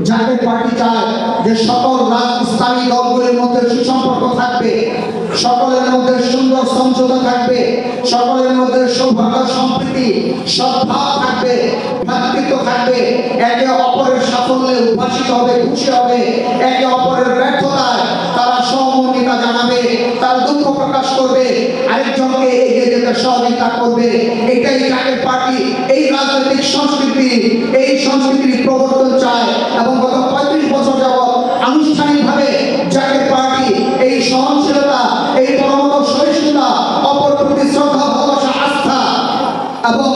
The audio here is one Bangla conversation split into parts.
জাতীয় পার্টি চায় যে সকল ইসলামী দলগুলোর মধ্যে সুসম্পর্ক থাকবে, সকলের মধ্যে সুন্দর সমঝোতা থাকবে, সকলের মধ্যে সৌভাগ্য সম্প্রীতি সদ্ভাব থাকবে, ভ্রাতৃত্ব থাকবে, একে অপরের সাফল্যে উদ্ভাসিত হবে, খুশি হবে, একে অপরের ব্যর্থতায় তারা সহমর্মিতা জানাবে, তার দুঃখ প্রকাশ করবে, আরেকজনকে এগিয়ে যেতে সহযোগিতা করবে। এটাই জাতীয় পার্টি এই রাজনৈতিক সংস্কৃতি, এই সংস্কৃতির প্রবর্তন চায় এবং গত 35 বছর যাবৎ আনুষ্ঠানিকভাবে জাতীয় পার্টি এই সহনশীলতা, এই পরমত সহিষ্ণুতা, অপর প্রতি শ্রদ্ধা, ভালোবাসা, আস্থা এবং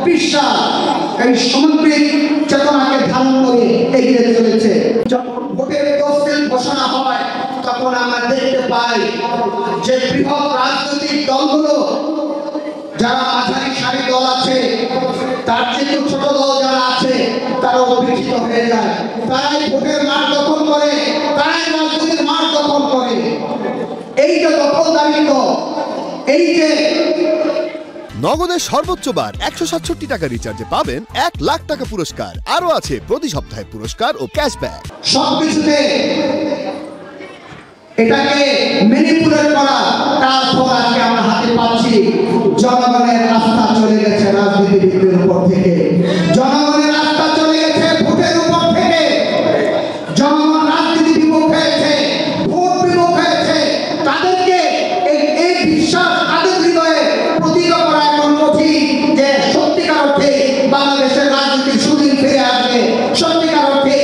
বিশ্বাস, এই সামগ্রিক চেতনাকে ধারণ করে এগিয়ে চলেছে। যখন ভোটের তফসিল ঘোষণা হয় তখন আমরা দেখতে পাই যে বৃহৎ রাজনৈতিক দলগুলো, যারা মাঝারি সারি দল আছে, তার চেয়ে ছোট দল যারা আছে, তারা উপেক্ষিত হয়ে যায়। তারাই ভোটের মাঠ দখল করে, তারাই রাজনীতির মাঠ দখল করে। এই যে দখলদারিত্ব, এই যে নগদের সর্বোচ্চ বার 167 টাকা রিচার্জে পাবেন 1 লাখ টাকা পুরস্কার। আরো আছে প্রতি সপ্তাহে পুরস্কার ও ক্যাশব্যাক। সবকিছুতে এটাকে ম্যানিপুলেট করা, তার ফল আজকে আমরা হাতে পাচ্ছি। জনগণের আস্থা চলে গেছে রাজনীতিবিদদের উপর থেকে, জনগণের আস্থা চলে গেছে ভোটের উপর থেকে। জনগণ রাজনীতি বিমুখ হয়েছে, ভোট বিমুখ হয়েছে। তাদেরকে এই বিশ্বাস তাদের হৃদয়ে প্রতিজ্ঞ করা এখন কঠিন যে সত্যিকার অর্থে বাংলাদেশের রাজনীতির সুদিন ফিরে আসবে, সত্যিকার অর্থে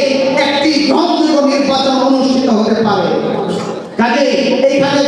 একটি গ্রহণযোগ্য নির্বাচন অনুষ্ঠিত হতে পারে। কাজে এইখানে